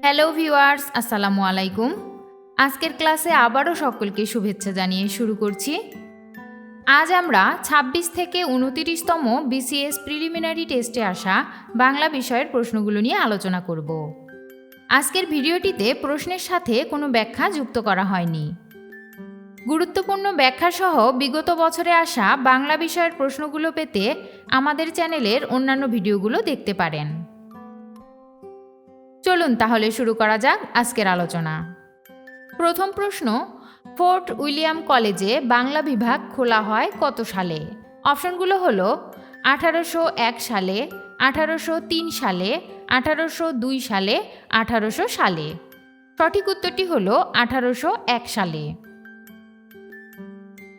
Hello viewers, আসসালামু আলাইকুম। আজকের ক্লাসে আবারও সকলকে শুভেচ্ছা জানিয়ে শুরু করছি। আজ আমরা ২৬ থেকে ২৯তম বিসিএস প্রিলিমিনারি টেস্টে আসা বাংলা বিষয়ের প্রশ্নগুলো নিয়ে আলোচনা করব। আজকের ভিডিওটিতে প্রশ্নের সাথে কোনো ব্যাখ্যা যুক্ত করা হয়নি। গুরুত্বপূর্ণ ব্যাখ্যাসহ বিগত বছরে আসা বাংলা বিষয়ের প্রশ্নগুলো পেতে আমাদের চ্যানেলের অন্যান্য ভিডিওগুলো দেখতে পারেন। চলুন তাহলে শুরু করা যাক আজকের আলোচনা। প্রথম প্রশ্ন, ফোর্ট উইলিয়াম কলেজে বাংলা বিভাগ খোলা হয় কত সালে? অপশনগুলো হলো 1801 সালে, 1803 সালে, 1802 সালে, 1800 সালে। সঠিক উত্তরটি হলো 1801 সালে।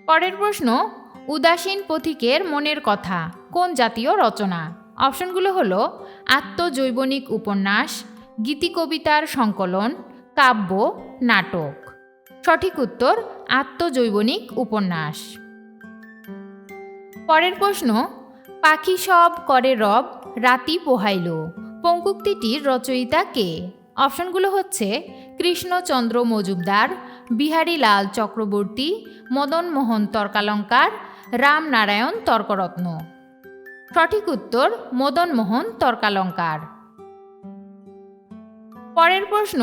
পরের প্রশ্ন, উদাসীন পথিকের মনের কথা কোন জাতীয় রচনা? অপশনগুলো হলো আত্মজৈবনিক উপন্যাস, গীতিকবিতার সংকলন, কাব্য, নাটক। সঠিক উত্তর আত্মজৈবনিক উপন্যাস। পরের প্রশ্ন, পাখি সব করে রব রাতি পোহাইল পঙ্কুক্তিটির রচয়িতা কে? অপশনগুলো হচ্ছে কৃষ্ণচন্দ্র মজুমদার, বিহারীলাল চক্রবর্তী, মদন মোহন তর্কালঙ্কার, রামনারায়ণ তর্করত্ন। সঠিক উত্তর মদন মোহন তর্কালঙ্কার। পরের প্রশ্ন,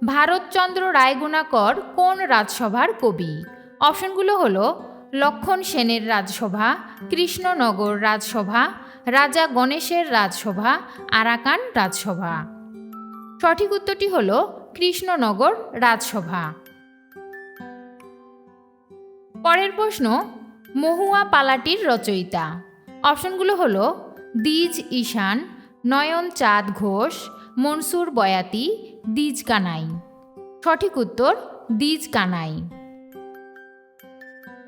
ভারতচন্দ্র রায়গুণাকর কোন রাজসভার কবি? অপশনগুলো হলো লক্ষণ সেনের রাজসভা, কৃষ্ণনগর রাজসভা, রাজা গণেশের রাজসভা, আরাকান রাজসভা। সঠিক উত্তরটি হলো কৃষ্ণনগর রাজসভা। পরের প্রশ্ন, মহুয়া পালাটির রচয়িতা? অপশনগুলো হলো দ্বিজ ঈশান, নয়ন চাঁদ ঘোষ, মনসুর বয়াতি, দ্বিজ কানাই। সঠিক উত্তর দ্বিজ কানাই।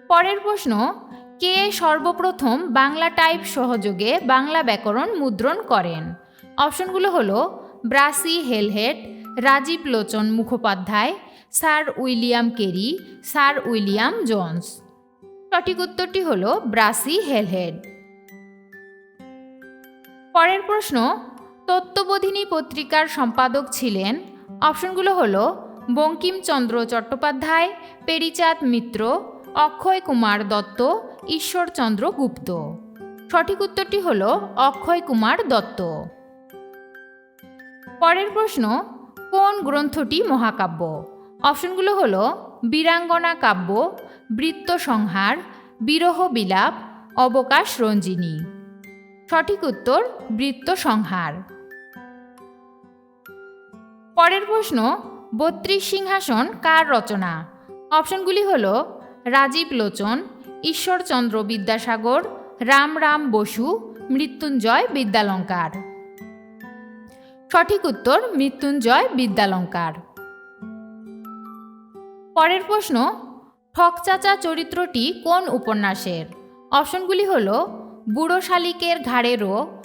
পরের প্রশ্ন, কে সর্বপ্রথম বাংলা টাইপ সহযোগে বাংলা ব্যাকরণ মুদ্রণ করেন? অপশনগুলো হলো Brassey Halhed, Rajib Lochan Mukhopadhyay, sir William Carey, sir William Jones. সঠিক উত্তরটি হলো ব্রাসি হেলহেড। পরের প্রশ্ন, তত্ত্ববোধিনী পত্রিকার সম্পাদক ছিলেন? অপশনগুলো হলো বঙ্কিমচন্দ্র চট্টোপাধ্যায়, পেরিচাঁদ মিত্র, অক্ষয় কুমার দত্ত, ঈশ্বরচন্দ্র গুপ্ত। সঠিক উত্তরটি হলো অক্ষয় কুমার দত্ত। পরের প্রশ্ন, কোন গ্রন্থটি মহাকাব্য? অপশনগুলো হলো বীরাঙ্গনা কাব্য, বৃত্ত সংহার, বিরহ বিলাপ, অবকাশ রঞ্জিনী। সঠিক উত্তর বৃত্ত সংহার। পরের প্রশ্ন, ৩২ সিংহাসন কার রচনা? অপশনগুলি হলো রাজীব লোচন, ঈশ্বরচন্দ্র বিদ্যাসাগর, রামরাম বসু, মৃত্যুঞ্জয় বিদ্যালঙ্কার। সঠিক উত্তর মৃত্যুঞ্জয় বিদ্যালঙ্কার। পরের প্রশ্ন, ঠকচাচা চরিত্রটি কোন উপন্যাসের? অপশনগুলি হলো বুড়ো শালিকের ঘাড়েরও,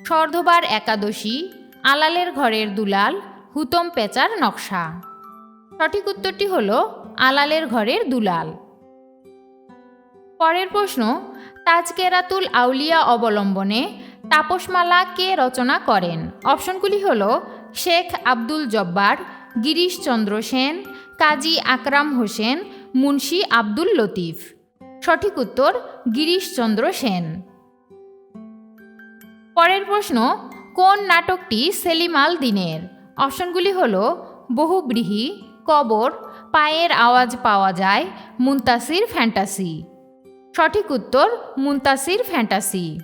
সর্ধবার একাদশী, আলালের ঘরের দুলাল, হুতম পেঁচার নকশা। সঠিক উত্তরটি হলো আলালের ঘরের দুলাল। পরের প্রশ্ন, তাজকেরাতুল আউলিয়া অবলম্বনে তাপসমালা কে রচনা করেন? অপশনগুলি হলো শেখ আব্দুল জব্বার, গিরিশচন্দ্র সেন, কাজী আকরাম হোসেন, মুন্সি আব্দুল লতিফ। সঠিক উত্তর গিরিশচন্দ্র সেন। পরের প্রশ্ন, কোন নাটকটি সেলিম আল দীনের? অপশনগুলি হলো বহুব্রীহি, কবর, পায়ের আওয়াজ পাওয়া যায়, মুনতাসির ফ্যান্টাসি। সঠিক উত্তর মুনতাসির ফ্যান্টাসি।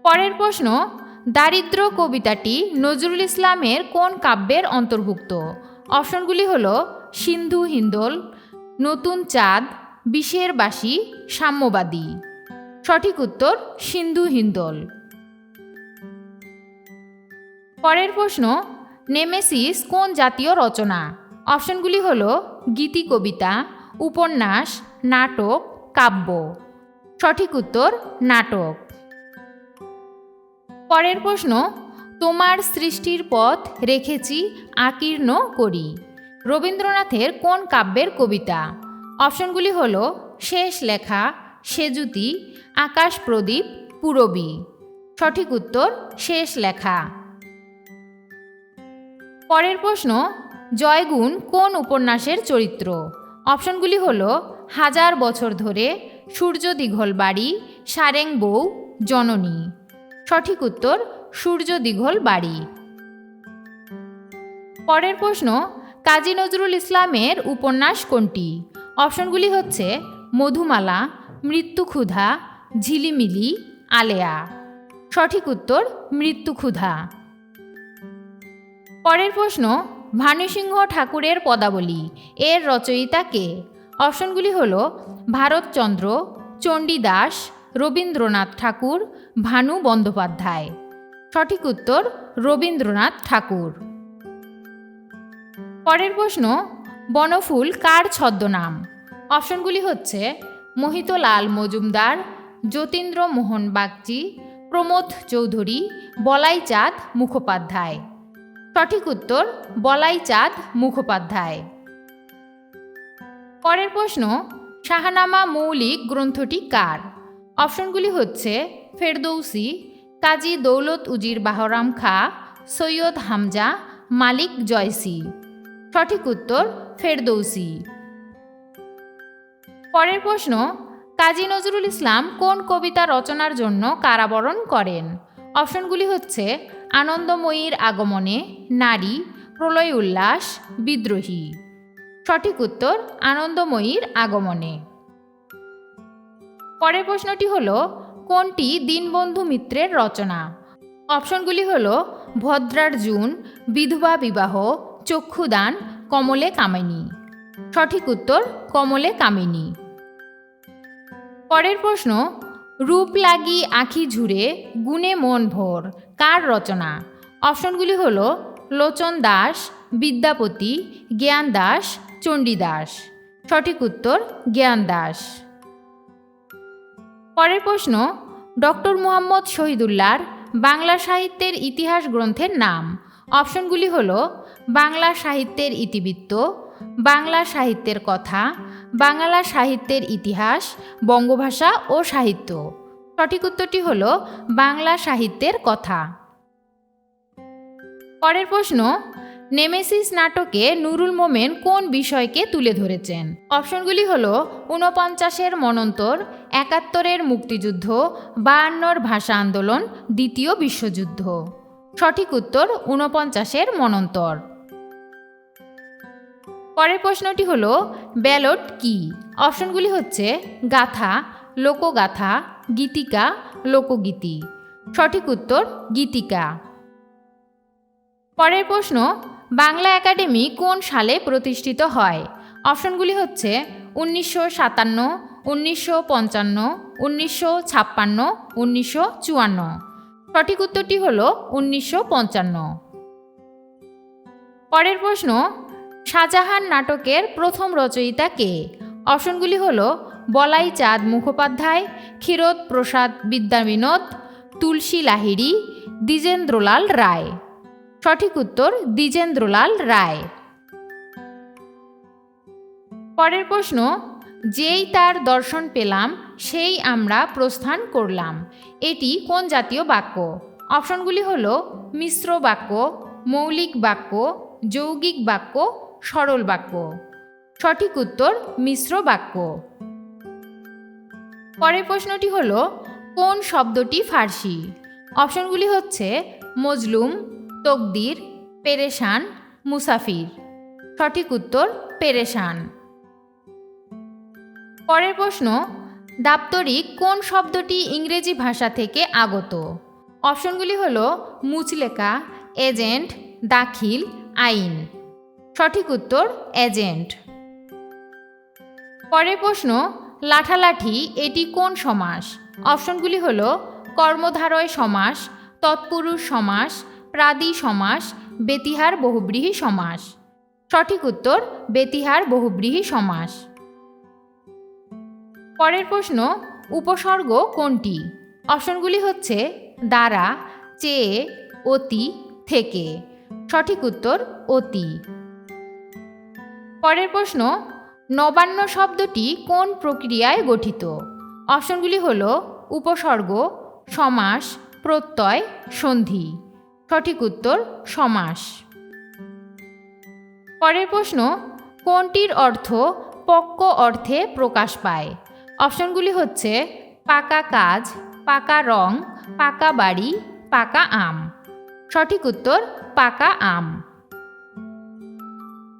পরের প্রশ্ন, দারিদ্র কবিতাটি নজরুল ইসলামের কোন কাব্যের অন্তর্ভুক্ত? অপশনগুলি হলো সিন্ধু হিন্দোল, নতুন চাঁদ, বিষের বাসী, সাম্যবাদী। সঠিক উত্তর সিন্ধু হিন্দোল। পরের প্রশ্ন, নেমেসিস কোন জাতীয় রচনা? অপশনগুলি হলো গীতি কবিতা, উপন্যাস, নাটক, কাব্য। সঠিক উত্তর নাটক। পরের প্রশ্ন, তোমার সৃষ্টির পথ রেখেছি আকীর্ণ করি রবীন্দ্রনাথের কোন কাব্যের কবিতা? অপশনগুলি হলো শেষ লেখা, সেজুতি, আকাশ প্রদীপ, পূরবী। সঠিক উত্তর শেষ লেখা। পরের প্রশ্ন, জয়গুণ কোন উপন্যাসের চরিত্র? অপশনগুলি হল হাজার বছর ধরে, সূর্য দীঘল বাড়ি, সারেং বউ, জননী। সঠিক উত্তর সূর্য দীঘল বাড়ি। পরের প্রশ্ন, কাজী নজরুল ইসলামের উপন্যাস কোনটি? অপশনগুলি হচ্ছে মধুমালা, মৃত্যুক্ষুধা, ঝিলিমিলি, আলেয়া। সঠিক উত্তর মৃত্যুক্ষুধা। পরের প্রশ্ন, ভানুসিংহ ঠাকুরের পদাবলী এর রচয়িতা কে? অপশনগুলি হল ভারতচন্দ্র, চণ্ডীদাস, রবীন্দ্রনাথ ঠাকুর, ভানু বন্দ্যোপাধ্যায়। সঠিক উত্তর রবীন্দ্রনাথ ঠাকুর। পরের প্রশ্ন, বনফুল কার ছদ্মনাম? অপশনগুলি হচ্ছে মোহিতলাল মজুমদার, যতীন্দ্র মোহন বাগচি, প্রমোদ চৌধুরী, বলাইচাঁদ মুখোপাধ্যায়। সঠিক উত্তর বলাইচাঁদ মুখোপাধ্যায়। পরের প্রশ্ন, শাহনামা মৌলিক গ্রন্থটি কার? অপশনগুলি হচ্ছে ফেরদৌসি, কাজী দৌলত উজির বাহরাম খাঁ, সৈয়দ হামজা, মালিক জয়সি। সঠিক উত্তর ফেরদৌসি। পরের প্রশ্ন, কাজী নজরুল ইসলাম কোন কবিতা রচনার জন্য কারাবরণ করেন? অপশনগুলি হচ্ছে আনন্দময়ীর আগমনে, নারী, প্রলয় উল্লাস, বিদ্রোহী। সঠিক উত্তর আনন্দময়ীর আগমনে। পরের প্রশ্নটি হল, কোনটি দীনবন্ধু মিত্রের রচনা? অপশনগুলি হল ভদ্রার্জুন, বিধবা বিবাহ, চক্ষুদান, কমলে কামিনী। সঠিক উত্তর কমলে কামিনী। পরের প্রশ্ন, রূপ লাগি আঁখি ঝুরে গুণে মন ভোর কার রচনা? অপশনগুলি হল লোচন দাস, বিদ্যাপতি, জ্ঞান দাস, চণ্ডীদাস। সঠিক উত্তর জ্ঞান দাস। পরের প্রশ্ন, ডক্টর মুহাম্মদ শহীদুল্লাহর বাংলা সাহিত্যের ইতিহাস গ্রন্থের নাম? অপশনগুলি হল বাংলা সাহিত্যের ইতিবৃত্ত, বাংলা সাহিত্যের কথা, বাংলা সাহিত্যের ইতিহাস, বঙ্গভাষা ও সাহিত্য। সঠিক উত্তরটি হল বাংলা সাহিত্যের কথা। পরের প্রশ্ন, নেমেসিস নাটকে নুরুল মোমেন কোন বিষয়কে তুলে ধরেছেন? অপশনগুলি হল ৪৯-এর মনন্তর, ৭১-এর মুক্তিযুদ্ধ, ৫২-র ভাষা আন্দোলন, দ্বিতীয় বিশ্বযুদ্ধ। সঠিক উত্তর ৪৯-এর মনন্তর। পরের প্রশ্নটি হল ব্যালট কি? অপশনগুলি হচ্ছে গাথা, লোকগাথা, গীতিকা, লোকগীতি। সঠিক উত্তর গীতিকা। পরের প্রশ্ন, বাংলা একাডেমি কোন সালে প্রতিষ্ঠিত হয়? অপশনগুলি হচ্ছে ১৯৫৭, ১৯৫৫, ১৯৫৬, ১৯৫৪। সঠিক উত্তরটি হল ১৯৫৫। পরের প্রশ্ন, শাহজাহান নাটকের প্রথম রচয়িতা কে? অপশনগুলি হল বলাইচাঁদ মুখোপাধ্যায়, ক্ষীরোদ প্রসাদ বিদ্যাবিনোদ, তুলসী লাহিড়ী, দ্বিজেন্দ্রলাল রায়। সঠিক উত্তর দ্বিজেন্দ্রলাল রায়। পরের প্রশ্ন, যেই তার দর্শন পেলাম সেই আমরা প্রস্থান করলাম এটি কোন জাতীয় বাক্য? অপশনগুলি হল মিশ্র বাক্য, মৌলিক বাক্য, যৌগিক বাক্য, সরল বাক্য। সঠিক উত্তর মিশ্র বাক্য। পরের প্রশ্নটি হল, কোন শব্দটি ফার্সি? অপশনগুলি হচ্ছে মজলুম, তকদির, পেরেশান, মুসাফির। সঠিক উত্তর পেরেশান। পরের প্রশ্ন, দাপ্তরিক কোন শব্দটি ইংরেজি ভাষা থেকে আগত? অপশনগুলি হল মুচলেকা, এজেন্ট, দাখিল, আইন। সঠিক উত্তর এজেন্ট। পরের প্রশ্ন, লাঠালাঠি এটি কোন সমাস? অপশনগুলি হল কর্মধারয় সমাস, তৎপুরুষ সমাস, প্রাদি সমাস, বেতিহার বহুব্রীহি সমাস। সঠিক উত্তর বেতিহার বহুব্রীহি সমাস। পরের প্রশ্ন, উপসর্গ কোনটি? অপশনগুলি হচ্ছে দ্বারা, চেয়ে, অতি, থেকে। সঠিক উত্তর অতি। পরের প্রশ্ন, নবান্ন শব্দটি কোন প্রক্রিয়ায় গঠিত? অপশনগুলি হল উপসর্গ, সমাস, প্রত্যয়, সন্ধি। সঠিক উত্তর সমাস। পরের প্রশ্ন, কোনটির অর্থ পক্ক অর্থে প্রকাশ পায়? অপশনগুলি হচ্ছে পাকা কাজ, পাকা রং, পাকা বাড়ি, পাকা আম। সঠিক উত্তর পাকা আম।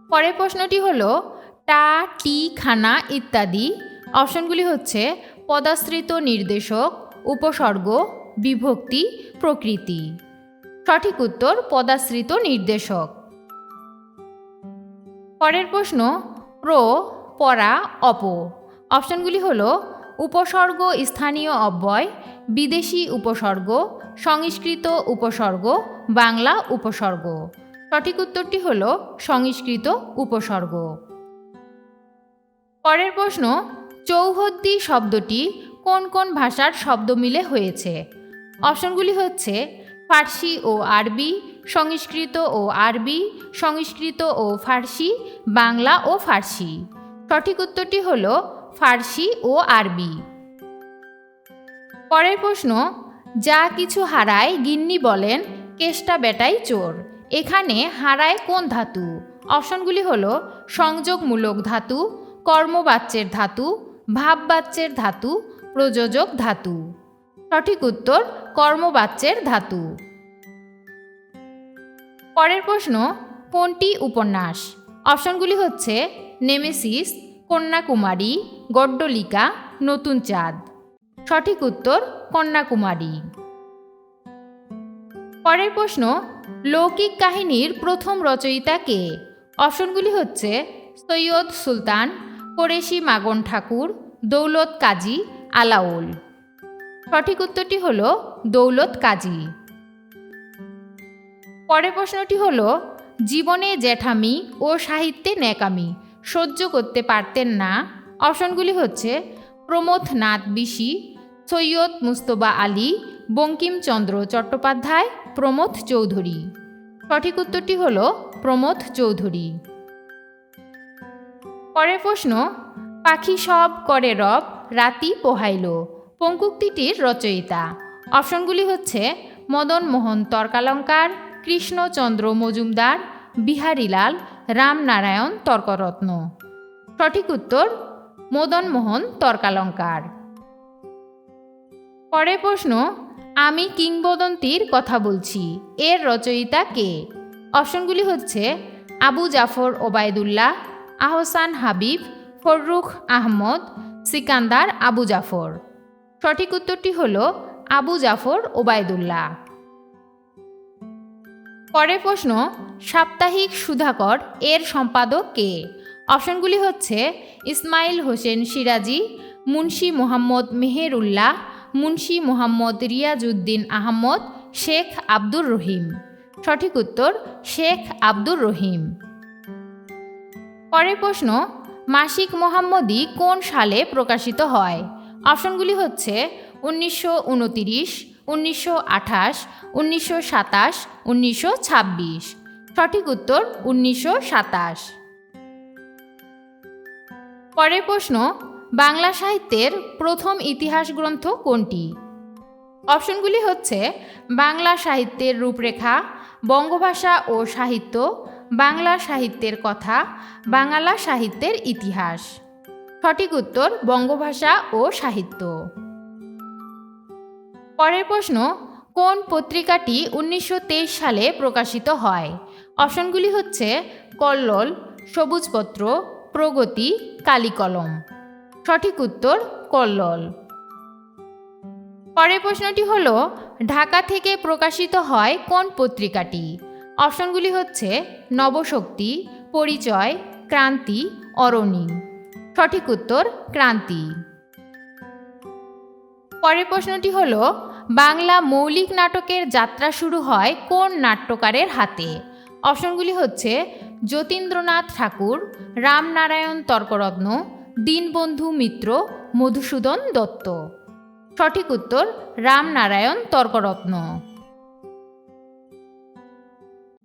পরের প্রশ্নটি হলো টা, টি, খানা ইত্যাদি। অপশনগুলি হচ্ছে পদাশ্রিত নির্দেশক, উপসর্গ, বিভক্তি, প্রকৃতি। সঠিক উত্তর পদাশ্রিত নির্দেশক। পরের প্রশ্ন, প্র, পরা, অপ। অপশনগুলি হলো উপসর্গ স্থানীয় অব্যয়, বিদেশি উপসর্গ, সংস্কৃত উপসর্গ, বাংলা উপসর্গ। সঠিক উত্তরটি হলো সংস্কৃত উপসর্গ। পরের প্রশ্ন, চৌহদ্দি শব্দটি কোন কোন ভাষার শব্দ মিলে হয়েছে? অপশনগুলি হচ্ছে ফার্সি ও আরবি, সংস্কৃত ও আরবি, সংস্কৃত ও ফার্সি, বাংলা ও ফার্সি। সঠিক উত্তরটি হল ফার্সি ও আরবি। পরের প্রশ্ন, যা কিছু হারায় গিন্নি বলেন কেষ্টা বেটাই চোর। এখানে হারায় কোন ধাতু? অপশনগুলি হল সংযোগমূলক ধাতু, কর্মবাচ্যের ধাতু, ভাববাচ্যের ধাতু, প্রযোজক ধাতু। সঠিক উত্তর কর্মবাচ্যের ধাতু। পরের প্রশ্ন, কোনটি উপন্যাস? অপশনগুলি হচ্ছে নেমেসিস, কন্যাকুমারী, গড্ডলিকা, নতুন চাঁদ। সঠিক উত্তর কন্যাকুমারী। পরের প্রশ্ন, লৌকিক কাহিনীর প্রথম রচয়িতা কে? অপশনগুলি হচ্ছে সৈয়দ সুলতান, কোরেশি মাগন ঠাকুর, দৌলত কাজী, আলাওল। সঠিক উত্তরটি হল দৌলত কাজী। পরের প্রশ্নটি হল জীবনে জ্যাঠামি ও সাহিত্যে ন্যাকামি সহ্য করতে পারতেন না। অপশনগুলি হচ্ছে প্রমথনাথ বিশি, সৈয়দ মুস্তফা আলী, বঙ্কিমচন্দ্র চট্টোপাধ্যায়, প্রমথ চৌধুরী। সঠিক উত্তরটি হল প্রমথ চৌধুরী। পরের প্রশ্ন, পাখি সব করে রব রাতি পোহাইল পঙ্কুক্তিটির রচয়িতা। অপশনগুলি হচ্ছে মদন মোহন তর্কালঙ্কার, কৃষ্ণচন্দ্র মজুমদার, বিহারীলাল, রামনারায়ণ তর্করত্ন। সঠিক উত্তর মদন মোহন তর্কালঙ্কার। পরের প্রশ্ন, আমি কিংবদন্তির কথা বলছি এর রচয়িতা কে? অপশনগুলি হচ্ছে আবু জাফর ওবায়দুল্লাহ, আহসান হাবিব, ফররুখ আহমদ, সিকান্দার আবু জাফর। সঠিক উত্তরটি হল আবু জাফর ওবায়দুল্লাহ। পরের প্রশ্ন, সাপ্তাহিক সুধাকর এর সম্পাদক কে? অপশনগুলি হচ্ছে ইসমাইল হোসেন সিরাজি, মুন্সি মোহাম্মদ মেহেরুল্লাহ, মুন্সি মোহাম্মদ রিয়াজউদ্দিন আহমদ, শেখ আব্দুর রহিম। সঠিক উত্তর শেখ আব্দুর রহিম। পরের প্রশ্ন, মাসিক মোহাম্মদী কোন সালে প্রকাশিত হয়? অপশনগুলি হচ্ছে 1929, 1928, 1927, 1926। সঠিক উত্তর 1927। পরের প্রশ্ন, বাংলা সাহিত্যের প্রথম ইতিহাস গ্রন্থ কোনটি? অপশনগুলি হচ্ছে বাংলা সাহিত্যের রূপরেখা, বঙ্গভাষা ও সাহিত্য, বাংলা সাহিত্যের কথা, বাংলা সাহিত্যের ইতিহাস। সঠিক উত্তর বঙ্গভাষা ও সাহিত্য। পরের প্রশ্ন, কোন পত্রিকাটি 1923 সালে প্রকাশিত হয়? অপশনগুলি হচ্ছে কল্লোল, সবুজপত্র, প্রগতি, কালিকলম। সঠিক উত্তর কল্লোল। পরের প্রশ্নটি হল ঢাকা থেকে প্রকাশিত হয় কোন পত্রিকাটি? অপশনগুলি হচ্ছে নবশক্তি, পরিচয়, ক্রান্তি, অরণি। সঠিক উত্তর ক্রান্তি। পরের প্রশ্নটি হল বাংলা মৌলিক নাটকের যাত্রা শুরু হয় কোন নাট্যকারের হাতে? অপশনগুলি হচ্ছে যতীন্দ্রনাথ ঠাকুর, রামনারায়ণ তর্করত্ন, দীনবন্ধু মিত্র, মধুসূদন দত্ত। সঠিক উত্তর রামনারায়ণ তর্করত্ন।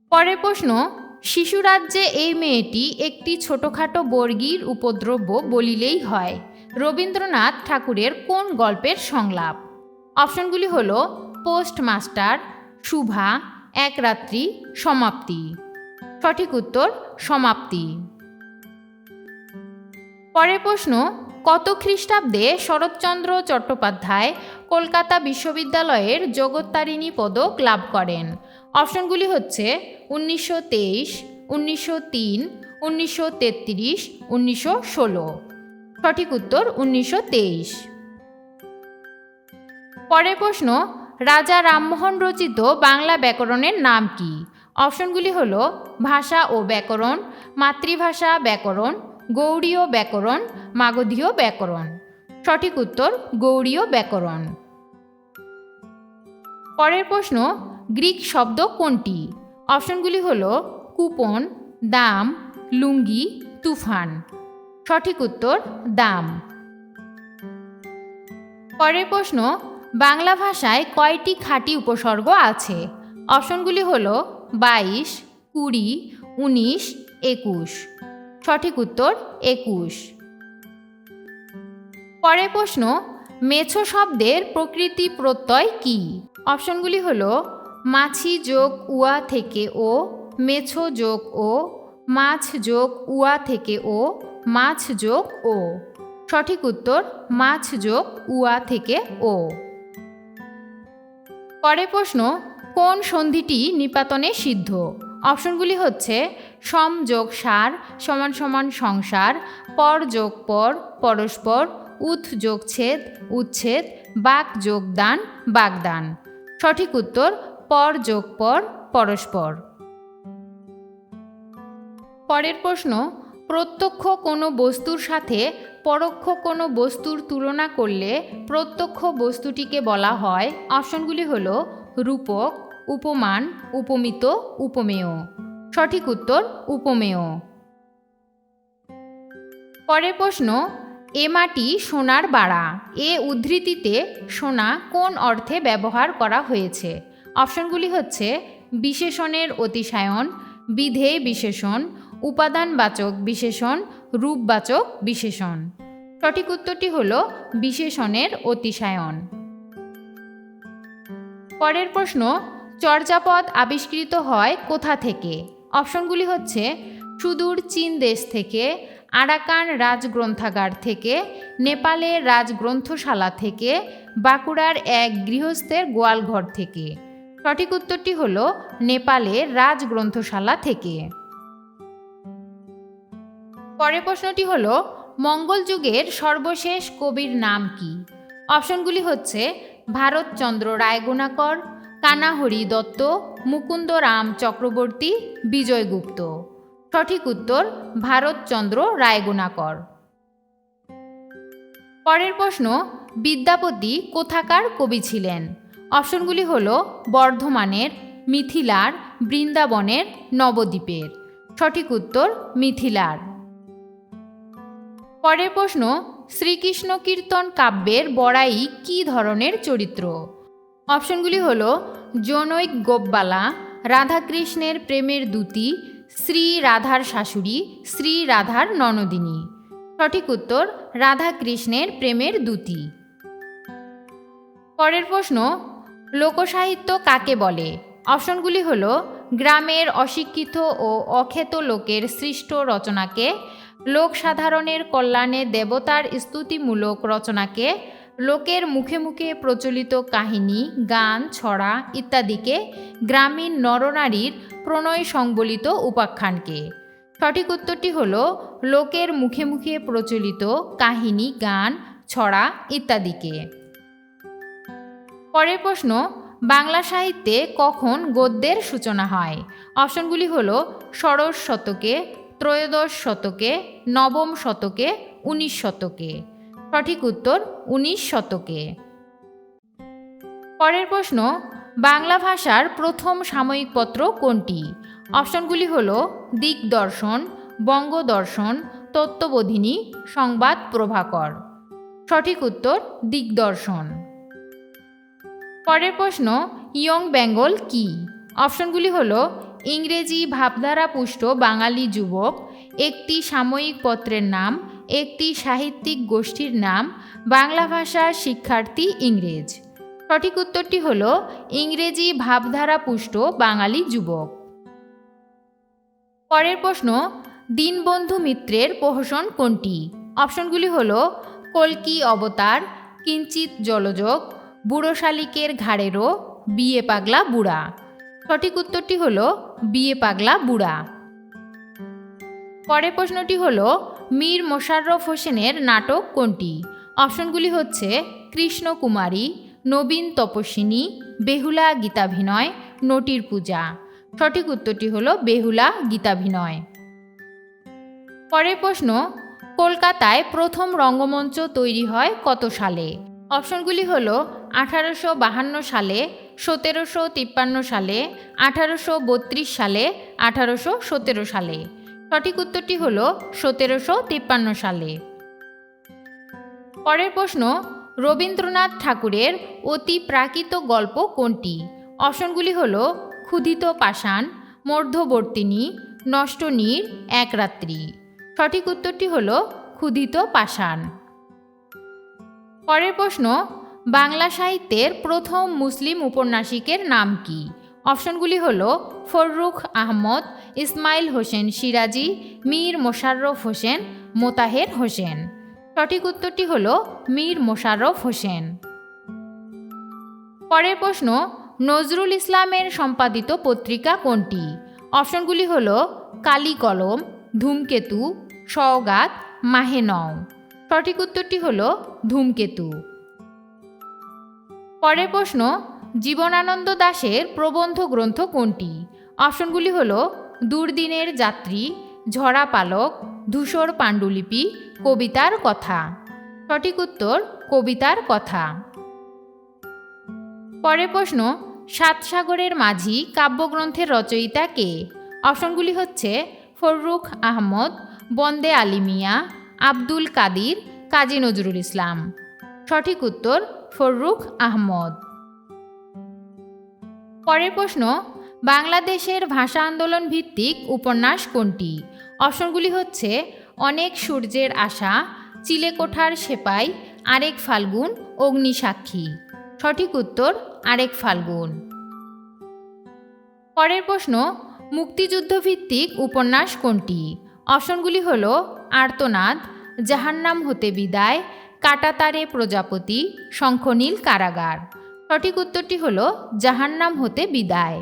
পরের প্রশ্ন, শিশুরাজ্যে এই মেয়েটি একটি ছোটোখাটো বর্গীর উপদ্রব্য বলিলেই হয় রবীন্দ্রনাথ ঠাকুরের কোন গল্পের সংলাপ? অপশনগুলি হল পোস্টমাস্টার, শুভা, এক রাত্রি, সমাপ্তি। সঠিক উত্তর সমাপ্তি। পরের প্রশ্ন, কত খ্রিস্টাব্দে শরৎচন্দ্র চট্টোপাধ্যায় কলকাতা বিশ্ববিদ্যালয়ের জগত্তারিণী পদক লাভ করেন? অপশনগুলি হচ্ছে 1923, 1903, 1933, 1916। সঠিক উত্তর 1923। পরের প্রশ্ন, রাজা রামমোহন রচিত বাংলা ব্যাকরণের নাম কি? অপশনগুলি হল ভাষা ও ব্যাকরণ, মাতৃভাষা ব্যাকরণ, গৌড়ীয় ব্যাকরণ, মাগধীয় ব্যাকরণ। সঠিক উত্তর গৌড়ীয় ব্যাকরণ। পরের প্রশ্ন, গ্রিক শব্দ কোনটি? অপশনগুলি হল কুপন, দাম, লুঙ্গি, তুফান। সঠিক উত্তর দাম। পরের প্রশ্ন, বাংলা ভাষায় কয়টি খাঁটি উপসর্গ আছে? অপশনগুলি হল 22, 20, 19, 21। সঠিক উত্তর 21। পরের প্রশ্ন, মেছো শব্দের প্রকৃতি প্রত্যয় কি? অপশনগুলি হল মাছি যোগ উয়া থেকে ও, মেছো যোগ ও, মাছ যোগ উয়া থেকে ও, মাছ যোগ ও। সঠিক উত্তর মাছ যোগ উয়া থেকে ও। পরের প্রশ্ন, কোন সন্ধিটি নিপাতনে সিদ্ধ? অপশনগুলি হচ্ছে সম যোগ সার সমান সমান সংসার, পর যোগ পর পরস্পর, উৎ যোগ ছেদ উচ্ছেদ, বাক যোগ দান বাগদান। সঠিক উত্তর পর যোগ পর পরস্পর। পরের প্রশ্ন, প্রত্যক্ষ কোনো বস্তুর সাথে পরোক্ষ কোনো বস্তুর তুলনা করলে প্রত্যক্ষ বস্তুটিকে বলা হয়? অপশনগুলি হল রূপক, উপমান, উপমিত, উপমেয়। সঠিক উত্তর উপমেয়। পরের প্রশ্ন, এ মাটি সোনার বাড়া, এ উদ্ধৃতিতে সোনা কোন অর্থে ব্যবহার করা হয়েছে? অপশনগুলি হচ্ছে বিশেষণের অতিশায়ন, বিধেয় বিশেষণ, উপাদানবাচক বিশেষণ, রূপবাচক বিশেষণ। সঠিক উত্তরটি হল বিশেষণের অতিশায়ন। পরের প্রশ্ন, চর্যাপদ আবিষ্কৃত হয় কোথা থেকে? অপশনগুলি হচ্ছে সুদূর চীন দেশ থেকে, আরাকান রাজগ্রন্থাগার থেকে, নেপালের রাজগ্রন্থশালা থেকে, বাঁকুড়ার এক গৃহস্থের গোয়ালঘর থেকে। সঠিক উত্তরটি হল নেপালের রাজগ্রন্থশালা থেকে। পরের প্রশ্নটি হল মঙ্গল যুগের সর্বশেষ কবির নাম কি? অপশনগুলি হচ্ছে ভারতচন্দ্র রায়গুণাকর, কানাহরি দত্ত, মুকুন্দরাম চক্রবর্তী, বিজয়গুপ্ত। সঠিক উত্তর ভারতচন্দ্র রায়গুণাকর। পরের প্রশ্ন, বিদ্যাপতি কোথাকার কবি ছিলেন? অপশনগুলি হল বর্ধমানের, মিথিলার, বৃন্দাবনের, নবদ্বীপের। সঠিক উত্তর মিথিলার। পরের প্রশ্ন, শ্রীকৃষ্ণ কীর্তন কাব্যের বড়াই কী ধরনের চরিত্র? অপশনগুলি হল জনৈক গোপবালা, রাধাকৃষ্ণের প্রেমের দূতী, শ্রী রাধার শাশুড়ি, শ্রী রাধার ননদিনী। সঠিক উত্তর রাধাকৃষ্ণের প্রেমের দূতী। পরের প্রশ্ন, লোকসাহিত্য কাকে বলে? অপশনগুলি হল গ্রামের অশিক্ষিত ও অখ্যাত লোকের সৃষ্ট রচনাকে, লোক সাধারণের কল্যাণে দেবতার স্তুতিমূলক রচনাকে, লোকের মুখে মুখে প্রচলিত কাহিনী, গান, ছড়া ইত্যাদিকে, গ্রামীণ নরনারীর প্রণয় সংবলিত উপাখ্যানকে। সঠিক উত্তরটি হল লোকের মুখে মুখে প্রচলিত কাহিনী, গান, ছড়া ইত্যাদিকে। পরের প্রশ্ন, বাংলা সাহিত্যে কখন গদ্যের সূচনা হয়? অপশনগুলি হল ষোড়শ শতকে, ত্রয়োদশ শতকে, নবম শতকে, 19 শতকে। সঠিক উত্তর 19 শতকে। পরের প্রশ্ন, বাংলা ভাষার প্রথম সাময়িক পত্র কোনটি? অপশনগুলি হল দিকদর্শন, বঙ্গদর্শন, তত্ত্ববোধিনী, সংবাদ প্রভাকর। সঠিক উত্তর দিকদর্শন। পরের প্রশ্ন, ইয়ং বেঙ্গল কি? অপশনগুলি হল ইংরেজি ভাবধারা পুষ্ট বাঙালি যুবক, একটি সাময়িক পত্রের নাম, একটি সাহিত্যিক গোষ্ঠীর নাম, বাংলা ভাষার শিক্ষার্থী ইংরেজ। সঠিক উত্তরটি হল ইংরেজি ভাবধারা পুষ্ট বাঙালি যুবক। পরের প্রশ্ন, দীনবন্ধু মিত্রের প্রহসন কোনটি? অপশনগুলি হলো কল্কি অবতার, কিঞ্চিত জলযোগ, বুড়ো শালিকের ঘাড়েরও, বিয়ে পাগলা বুড়া। সঠিক উত্তরটি হলো বিয়ে পাগলা বুড়া। পরের প্রশ্নটি হলো মীর মোশাররফ হোসেনের নাটক কোনটি? অপশনগুলি হচ্ছে কৃষ্ণকুমারী, নবীন তপস্বিনী, বেহুলা গীতাভিনয়, নটির পূজা। সঠিক উত্তরটি হলো বেহুলা গীতাভিনয়। পরের প্রশ্ন, কলকাতায় প্রথম রঙ্গমঞ্চ তৈরি হয় কত সালে? অপশনগুলি হলো 1852 সালে, 1753 সালে, 1832 সালে, 1817 সালে। সঠিক উত্তরটি হলো 1753 সালে। পরের প্রশ্ন, রবীন্দ্রনাথ ঠাকুরের অতি প্রাকৃত গল্প কোনটি? অপশনগুলি হলো ক্ষুধিত পাষাণ, মধ্যবর্তিনী, নষ্ট নীর, এক রাত্রি। সঠিক উত্তরটি হলো ক্ষুধিত পাষাণ। পরের প্রশ্ন, বাংলা সাহিত্যের প্রথম মুসলিম উপন্যাসিকের নাম কি? অপশনগুলি হলো ফররুখ আহমদ, ইসমাইল হোসেন সিরাজি, মীর মোশাররফ হোসেন, মোতাহের হোসেন। সঠিক উত্তরটি হলো মীর মোশাররফ হোসেন। পরের প্রশ্ন, নজরুল ইসলামের সম্পাদিত পত্রিকা কোনটি? অপশনগুলি হলো কালি কলম, ধূমকেতু, সওগাত, মাহে নও। সঠিক উত্তরটি হলো ধূমকেতু। পরের প্রশ্ন, জীবনানন্দ দাশের প্রবন্ধ গ্রন্থ কোনটি? অপশনগুলি হলো দুর্দিনের যাত্রী, ঝরা পালক, ধূসর পাণ্ডুলিপি, কবিতার কথা। সঠিক উত্তর কবিতার কথা। পরের প্রশ্ন, সাত সাগরের মাঝি কাব্যগ্রন্থের রচয়িতা কে? অপশনগুলি হচ্ছে ফররুখ আহমদ, বন্দে আলী মিয়া, আব্দুল কাদির, কাজী নজরুল ইসলাম। সঠিক উত্তর ফররুখ আহমদ। পরের প্রশ্ন, বাংলাদেশের ভাষা আন্দোলন ভিত্তিক উপন্যাস কোনটি? অপশনগুলি হচ্ছে অনেক সূর্যের আশা, চিলেকোঠার সেপাই, আরেক ফাল্গুন, অগ্নিসাক্ষী। সঠিক উত্তর আরেক ফাল্গুন। পরের প্রশ্ন, মুক্তিযুদ্ধ ভিত্তিক উপন্যাস কোনটি? অপশনগুলি হলো আর্তনাদ, জাহান্নাম হতে বিদায়, কাঁটাতারে প্রজাপতি, শঙ্খনীল কারাগার। সঠিক উত্তরটি হলো জাহান্নাম হতে বিদায়।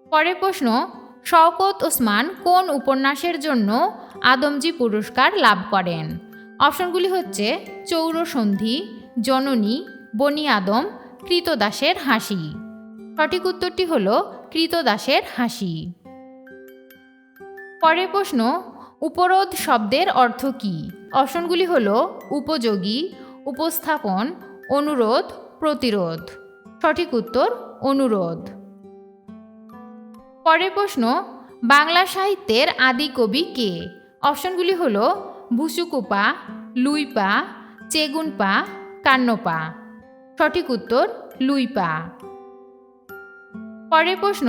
পরের প্রশ্ন, শওকত ওসমান কোন উপন্যাসের জন্য আদমজী পুরস্কার লাভ করেন? অপশনগুলি হচ্ছে চৌরসন্ধি, জননী, বনি আদম, কৃতদাসের হাসি। সঠিক উত্তরটি হলো কৃতদাসের হাসি। পরের প্রশ্ন, উপরোধ শব্দের অর্থ কী? অপশনগুলি হলো উপযোগী, উপস্থাপন, অনুরোধ, প্রতিরোধ। সঠিক উত্তর অনুরোধ। পরের প্রশ্ন, বাংলা সাহিত্যের আদি কবি কে? অপশনগুলি হলো ভুসুকুপা, লুইপা, চেগুনপা, কান্নপা। সঠিক উত্তর লুইপা। পরের প্রশ্ন,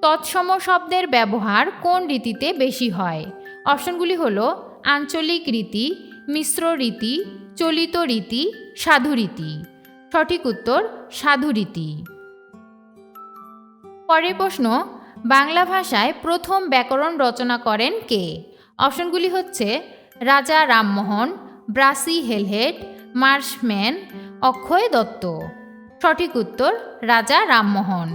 তৎসম শব্দের ব্যবহার কোন রীতিতে বেশি হয়? অপশনগুলি হলো আঞ্চলিক রীতি, মিশ্র রীতি, চলিত রীতি, সাধু রীতি। সঠিক উত্তর সাধু রীতি। পরের প্রশ্ন, বাংলা ভাষায় প্রথম ব্যাকরণ রচনা করেন কে? অপশনগুলি হচ্ছে রাজা রামমোহন, ব্রাসি হেলহেড, মার্শম্যান, অক্ষয় দত্ত। সঠিক উত্তর রাজা রামমোহন।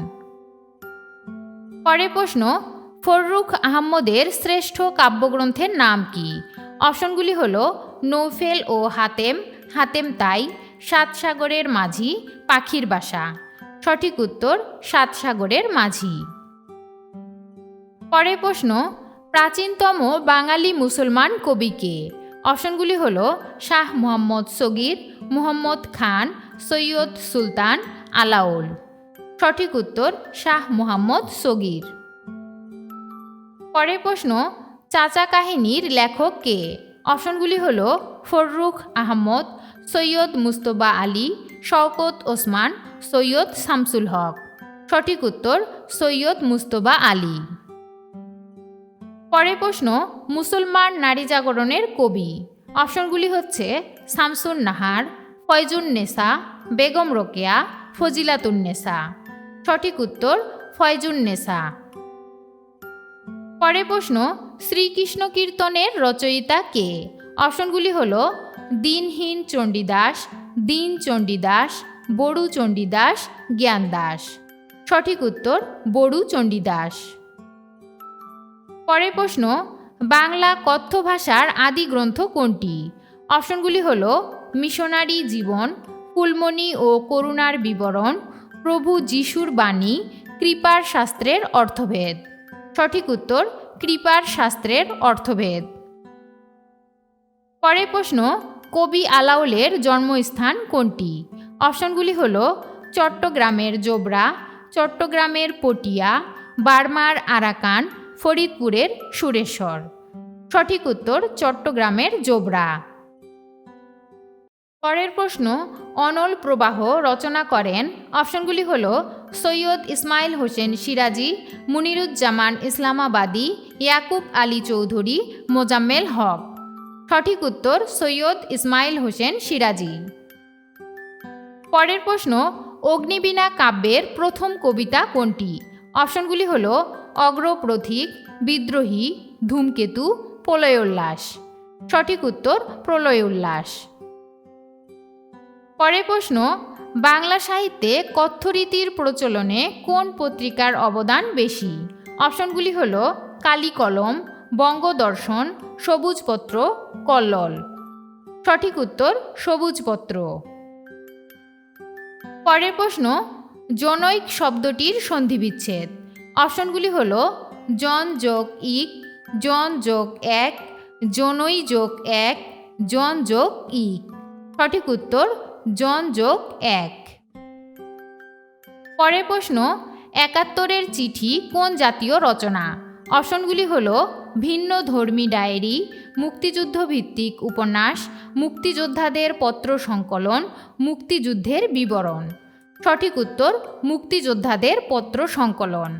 পরের প্রশ্ন, ফররুখ আহমদের শ্রেষ্ঠ কাব্যগ্রন্থের নাম কি? অপশনগুলি হলো নৌফেল ও হাতেম, হাতেম তাই, সাত সাগরের মাঝি, পাখির বাসা। সঠিক উত্তর সাত সাগরের মাঝি। পরের প্রশ্ন, প্রাচীনতম বাঙালি মুসলমান কবি কে? অপশনগুলি হলো শাহ মুহাম্মদ সগীর, মুহাম্মদ খান, সৈয়দ সুলতান, আলাওল। সঠিক উত্তর শাহ মুহাম্মদ সগীর। পরের প্রশ্ন, চাচা কাহিনীর লেখক কে? অপশনগুলি হলো ফররুখ আহমদ, সৈয়দ মুস্তফা আলী, শওকত ওসমান, সৈয়দ শামসুল হক। সঠিক উত্তর সৈয়দ মুস্তফা আলী। পরের প্রশ্ন, মুসলমান নারী জাগরণের কবি? অপশনগুলি হচ্ছে শামসুন নাহার, ফয়জুন নেসা, বেগম রোকেয়া, ফজিলাতুন নেসা। সঠিক উত্তর ফয়জুন নেসা। পরের প্রশ্ন, শ্রীকৃষ্ণ কীর্তনের রচয়িতা কে? অপশনগুলি হলো দীনহীন চণ্ডীদাস, দীন চণ্ডীদাস, বড়ু চণ্ডীদাস, জ্ঞানদাস। সঠিক উত্তর বড়ু চণ্ডীদাস। পরের প্রশ্ন, বাংলা কথ্য ভাষার আদি গ্রন্থ কোনটি? অপশনগুলি হলো মিশনারি জীবন, ফুলমণি ও করুণার বিবরণ, প্রভু যিশুর বাণী, কৃপার শাস্ত্রের অর্থভেদ। সঠিক উত্তর কৃপার শাস্ত্রের অর্থভেদ। পরের প্রশ্ন, কবি আলাওলের জন্মস্থান কোনটি? অপশনগুলি হলো চট্টগ্রামের জোবরা, চট্টগ্রামের পটিয়া, বার্মার আরাকান, ফরিদপুরের সুরেশ্বর। সঠিক উত্তর চট্টগ্রামের জোবরা। পরের প্রশ্ন, অনল প্রবাহ রচনা করেন? অপশনগুলি হলো সৈয়দ ইসমাইল হোসেন সিরাজি, মুনিরুজ্জামান ইসলামাবাদী, ইয়াকুব আলী চৌধুরী, মোজাম্মেল হক। সঠিক উত্তর সৈয়দ ইসমাইল হোসেন সিরাজি। পরের প্রশ্ন, অগ্নিবীণা কাব্যের প্রথম কবিতা কোনটি? অপশনগুলি হলো অগ্রপ্রথিক, বিদ্রোহী, ধূমকেতু, প্রলয়োল্লাস। সঠিক উত্তর প্রলয়োল্লাস। পরের প্রশ্ন, বাংলা সাহিত্যে কথ্যরীতির প্রচলনে কোন পত্রিকার অবদান বেশি? অপশনগুলি হলো কালিকলম, বঙ্গদর্শন, সবুজপত্র, কল্লোল। সঠিক উত্তর সবুজপত্র। পরের প্রশ্ন, জনৈক শব্দটির সন্ধিবিচ্ছেদ। অপশনগুলি হলো জন যোগ ইক, জন যোগ এক, জনৈ যোগ এক, জন যোগ ইক। সঠিক উত্তর জন যোগ এক। পরের প্রশ্ন, একাত্তরের চিঠি কোন জাতীয় রচনা? অপশনগুলি হলো ভিন্ন ধর্মী ডায়েরি, মুক্তিযুদ্ধ ভিত্তিক উপন্যাস, মুক্তিযোদ্ধাদের পত্র সংকলন, মুক্তিযুদ্ধের বিবরণ। সঠিক উত্তর মুক্তিযোদ্ধাদের পত্র সংকলন।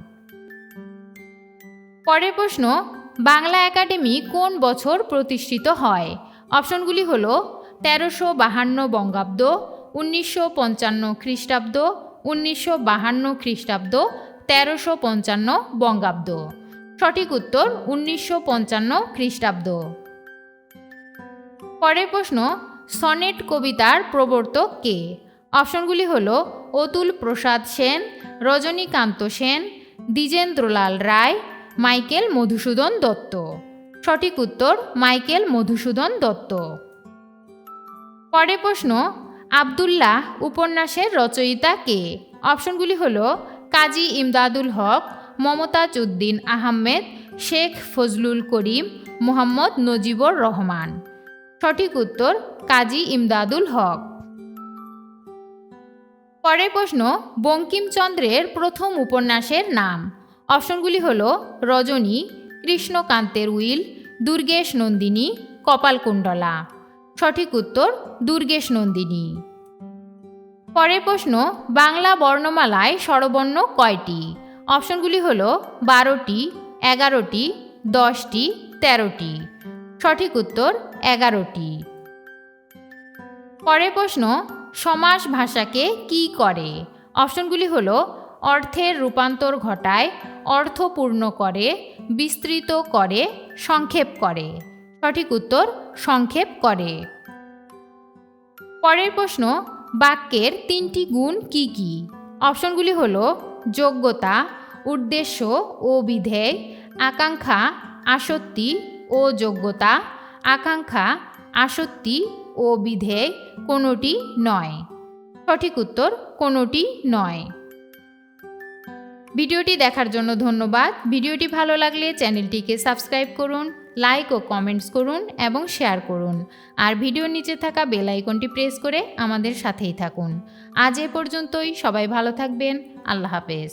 পরের প্রশ্ন, বাংলা একাডেমি কোন বছর প্রতিষ্ঠিত হয়? অপশনগুলি হলো 1352 বঙ্গাব্দ, 1955 খ্রিস্টাব্দ, 1952 খ্রিস্টাব্দ, 1355 বঙ্গাব্দ। সঠিক উত্তর 1955 খ্রিস্টাব্দ। পরের প্রশ্ন, সনেট কবিতার প্রবর্তক কে? অপশনগুলি হলো অতুল প্রসাদ সেন, রজনীকান্ত সেন, দ্বিজেন্দ্রলাল রায়, মাইকেল মধুসূদন দত্ত। সঠিক উত্তর মাইকেল মধুসূদন দত্ত। পরের প্রশ্ন, আবদুল্লাহ উপন্যাসের রচয়িতা কে? অপশনগুলি হলো কাজী ইমদাদুল হক, মমতাজ উদ্দিন আহমেদ, শেখ ফজলুল করিম, মোহাম্মদ নজিবুর রহমান। সঠিক উত্তর কাজী ইমদাদুল হক। পরের প্রশ্ন, বঙ্কিমচন্দ্রের প্রথম উপন্যাসের নাম? অপশনগুলি হলো রজনী, কৃষ্ণকান্তের উইল, দুর্গেশ নন্দিনী, কপালকুণ্ডলা। সঠিক উত্তর দুর্গেশ নন্দিনী। পরের প্রশ্ন, বাংলা বর্ণমালায় স্বরবর্ণ কয়টি? অপশনগুলি হলো 12টি, 11টি, 10টি, 13টি। সঠিক উত্তর 11টি। পরের প্রশ্ন, সমাস ভাষাকে কি করে? অপশনগুলি হলো অর্থের রূপান্তর ঘটায়, অর্থপূর্ণ করে, বিস্তৃত করে, সংক্ষেপ করে। সঠিক উত্তর সংক্ষেপ করে। পরের প্রশ্ন, বাক্যের 3টি গুণ কি কি? অপশনগুলি হলো যোগ্যতা, উদ্দেশ্য ও বিধেয়, আকাঙ্ক্ষা, আসক্তি ও যোগ্যতা, আকাঙ্ক্ষা, আসক্তি ও বিধেয়, কোনোটি নয়। সঠিক উত্তর কোনোটি নয়। ভিডিওটি দেখার জন্য ধন্যবাদ। ভিডিওটি ভালো লাগলে চ্যানেলটিকে সাবস্ক্রাইব করুন, লাইক ও কমেন্টস করুন এবং শেয়ার করুন। আর ভিডিওর নিচে থাকা বেল আইকনটি প্রেস করে আমাদের সাথেই থাকুন। আজ এ পর্যন্তই। সবাই ভালো থাকবেন। আল্লাহ হাফেজ।